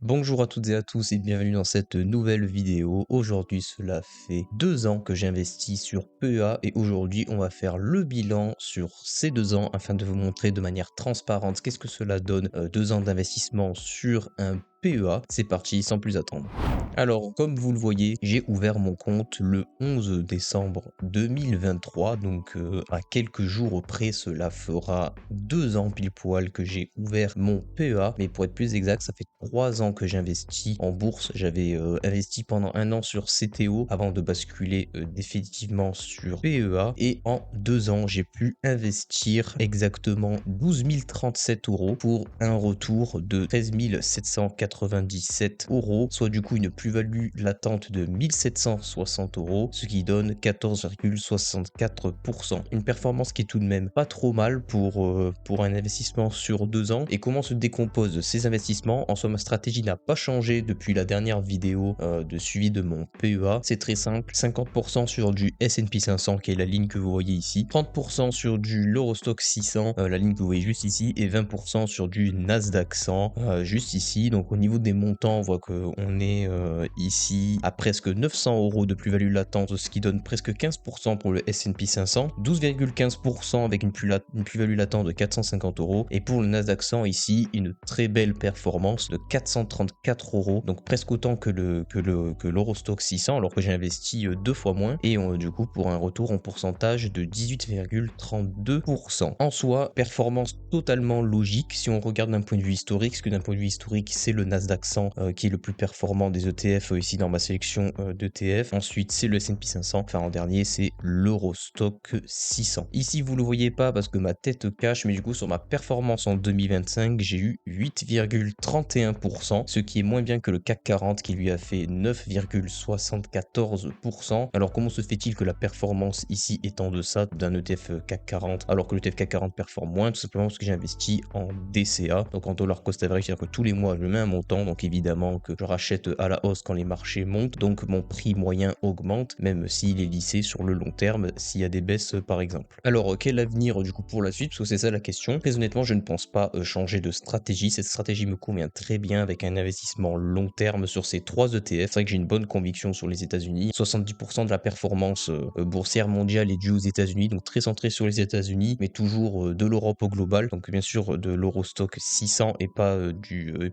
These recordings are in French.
Bonjour à toutes et à tous et bienvenue dans cette nouvelle vidéo. Aujourd'hui, cela fait 2 ans que j'investis sur PEA et aujourd'hui, on va faire le bilan sur ces 2 ans afin de vous montrer de manière transparente qu'est-ce que cela donne 2 ans d'investissement sur un PEA. C'est parti, sans plus attendre. Alors, comme vous le voyez, j'ai ouvert mon compte le 11 décembre 2023, donc à quelques jours près, cela fera 2 ans pile poil que j'ai ouvert mon PEA, mais pour être plus exact, ça fait 3 ans que j'investis en bourse. J'avais investi pendant 1 an sur CTO avant de basculer définitivement sur PEA, et en 2 ans, j'ai pu investir exactement 12 037 euros pour un retour de 13 797 euros, soit du coup une plus-value latente de 1760 euros, ce qui donne 14,64%. Une performance qui est tout de même pas trop mal pour un investissement sur 2 ans. Et comment se décomposent ces investissements? En soi, ma stratégie n'a pas changé depuis la dernière vidéo de suivi de mon PEA. C'est très simple, 50% sur du S&P 500 qui est la ligne que vous voyez ici, 30% sur du l'Eurostock 600, la ligne que vous voyez juste ici, et 20% sur du Nasdaq 100, juste ici. Donc au niveau des montants, on voit qu'on est ici à presque 900 euros de plus-value latente, ce qui donne presque 15% pour le S&P 500, 12,15% avec une plus-value latente de 450 euros, et pour le Nasdaq 100 ici, une très belle performance de 434 euros, donc presque autant que l'Eurostock 600, alors que j'ai investi 2 fois moins, et du coup pour un retour en pourcentage de 18,32%. En soi, performance totalement logique si on regarde d'un point de vue historique, parce que d'un point de vue historique, c'est le Nasdaq 100 qui est le plus performant des ETF ici dans ma sélection d'ETF. Ensuite, c'est le S&P 500. Enfin, en dernier, c'est l'Eurostock 600. Ici, vous le voyez pas parce que ma tête cache, mais du coup, sur ma performance en 2025, j'ai eu 8,31%, ce qui est moins bien que le CAC 40 qui lui a fait 9,74%. Alors, comment se fait-il que la performance ici est en deçà d'un ETF CAC 40 alors que l'ETF CAC 40 performe moins? Tout simplement parce que j'ai investi en DCA, donc en dollar cost average, c'est-à-dire que tous les mois je mets un montant, donc évidemment que je rachète à la hausse quand les marchés montent, donc mon prix moyen augmente, même s'il est lissé sur le long terme, s'il y a des baisses par exemple. Alors quel avenir du coup pour la suite, parce que c'est ça la question. Très honnêtement, je ne pense pas changer de stratégie. Cette stratégie me convient très bien avec un investissement long terme sur ces 3 ETF. C'est vrai que j'ai une bonne conviction sur les États-Unis. 70% de la performance boursière mondiale est due aux États-Unis, donc très centré sur les États-Unis, mais toujours de l'Europe au global. Donc bien sûr de l'Eurostock 600 et pas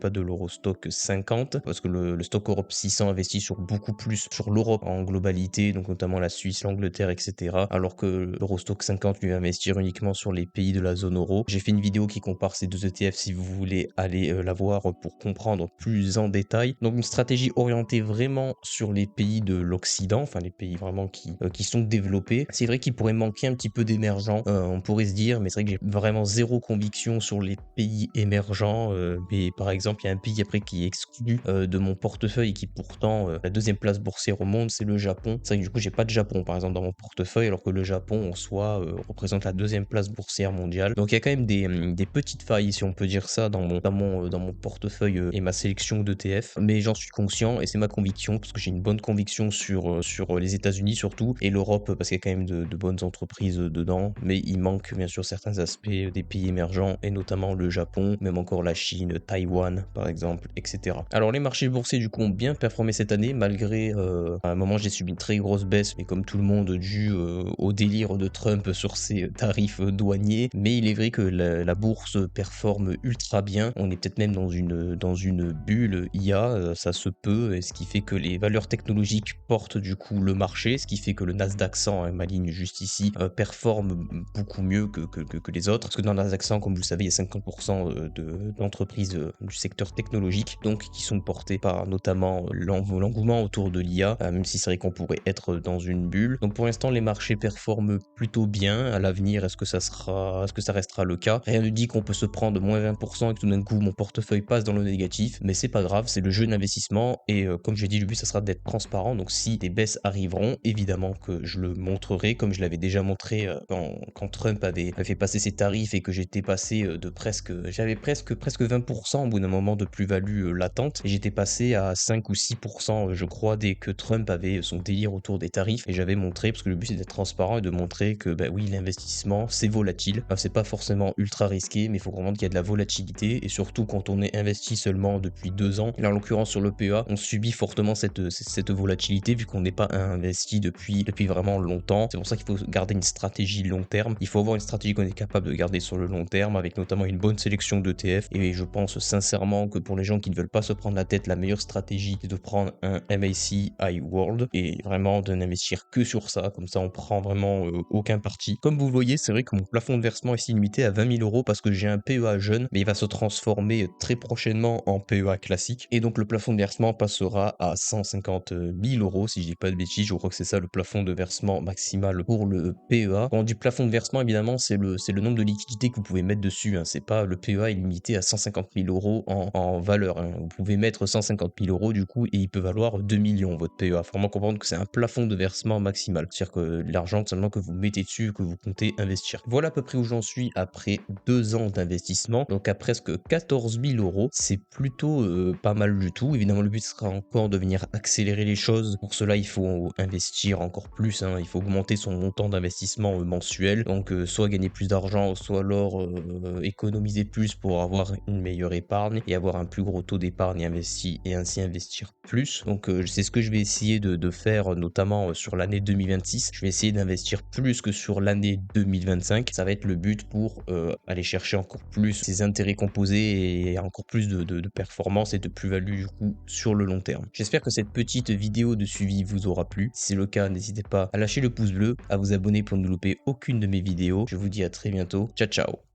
pas de l'Eurostock 50, parce que le stock Europe 600 investit sur beaucoup plus sur l'Europe en globalité, donc notamment la Suisse, l'Angleterre, etc. Alors que l'Eurostock 50 lui va investir uniquement sur les pays de la zone euro. J'ai fait une vidéo qui compare ces 2 ETF si vous voulez aller la voir pour comprendre plus en détail. Donc une stratégie orientée vraiment sur les pays de l'Occident, enfin les pays vraiment qui sont développés. C'est vrai qu'il pourrait manquer un petit peu d'émergents, on pourrait se dire, mais c'est vrai que j'ai vraiment zéro conviction sur les pays émergents. Mais par exemple, il y a un pays après qui est exclu de mon portefeuille et qui pourtant la deuxième place boursière au monde, c'est le Japon. C'est vrai que du coup, j'ai pas de Japon par exemple dans mon portefeuille, alors que le Japon en soi représente la deuxième place boursière mondiale. Donc il y a quand même des petites failles, si on peut dire ça, dans mon portefeuille et ma sélection d'ETF. Mais j'en suis conscient et c'est ma conviction parce que j'ai une bonne conviction sur les États-Unis surtout et l'Europe parce qu'il y a quand même de bonnes entreprises dedans. Mais il manque bien sûr certains aspects des pays émergents et notamment le Japon, même encore la Chine, Taïwan par exemple, etc. Alors les marchés boursiers du coup ont bien performé cette année malgré à un moment j'ai subi une très grosse baisse, mais comme tout le monde dû au délire de Trump sur ses tarifs douaniers. Mais il est vrai que la bourse performe ultra bien. On est peut-être même dans une bulle IA, ça se peut, et ce qui fait que les valeurs technologiques portent du coup le marché, ce qui fait que le Nasdaq 100, hein, ma ligne juste ici, performe beaucoup mieux que les autres. Parce que dans le Nasdaq 100, comme vous le savez, il y a 50% d'entreprises du secteur technologique, donc qui sont portées par notamment l'engouement autour de l'IA, même si c'est vrai qu'on pourrait être dans une bulle. Donc pour l'instant, les marchés performent plutôt bien. À l'avenir, est-ce que ça restera le cas? Rien ne dit qu'on peut se prendre moins 20% et que tout d'un coup mon portefeuille passe dans le négatif, mais c'est pas grave, c'est le jeu d'investissement et comme j'ai dit, le but ça sera d'être transparent. Donc si des baisses arriveront, évidemment que je le montrerai, comme je l'avais déjà montré quand Trump avait fait passer ses tarifs et que j'étais passé j'avais presque 20% au bout d'un moment de plus-value plus-value latente et j'étais passé à 5 ou 6% je crois dès que Trump avait son délire autour des tarifs et j'avais montré, parce que le but c'est d'être transparent et de montrer que bah oui, l'investissement c'est volatile. Alors, c'est pas forcément ultra risqué, mais il faut comprendre qu'il y a de la volatilité et surtout quand on est investi seulement depuis 2 ans, et là en l'occurrence sur le PEA, on subit fortement cette volatilité vu qu'on n'est pas investi depuis vraiment longtemps. C'est pour ça qu'il faut garder une stratégie long terme. Il faut avoir une stratégie qu'on est capable de garder sur le long terme avec notamment une bonne sélection d'ETF et je pense sincèrement que pour les gens qui ne veulent pas se prendre la tête, la meilleure stratégie c'est de prendre un MACI World et vraiment de n'investir que sur ça, comme ça on prend vraiment aucun parti. Comme vous le voyez, c'est vrai que mon plafond de versement est ici limité à 20 000 € parce que j'ai un PEA jeune, mais il va se transformer très prochainement en PEA classique et donc le plafond de versement passera à 150 000 € si je dis pas de bêtises. Je crois que c'est ça le plafond de versement maximal pour le PEA. Quand on dit plafond de versement, évidemment c'est le nombre de liquidités que vous pouvez mettre dessus, hein. C'est pas le PEA est limité à 150 000 € en valeur, hein. Vous pouvez mettre 150 000 € du coup et il peut valoir 2 millions votre PEA. Faut vraiment comprendre que c'est un plafond de versement maximal, c'est-à-dire que l'argent seulement que vous mettez dessus, que vous comptez investir. Voilà à peu près où j'en suis après 2 ans d'investissement, donc à presque 14 000 €. C'est plutôt pas mal du tout. Évidemment, le but sera encore de venir accélérer les choses. Pour cela, il faut investir encore plus, hein. Il faut augmenter son montant d'investissement mensuel. Donc, soit gagner plus d'argent, soit alors économiser plus pour avoir une meilleure épargne et avoir un plus gros taux d'épargne investi et ainsi investir plus. Donc, c'est ce que je vais essayer de faire, notamment sur l'année 2026. Je vais essayer d'investir plus que sur l'année 2025. Ça va être le but pour aller chercher encore plus ces intérêts composés et encore plus de performance et de plus-value du coup sur le long terme. J'espère que cette petite vidéo de suivi vous aura plu. Si c'est le cas, n'hésitez pas à lâcher le pouce bleu, à vous abonner pour ne louper aucune de mes vidéos. Je vous dis à très bientôt. Ciao ciao.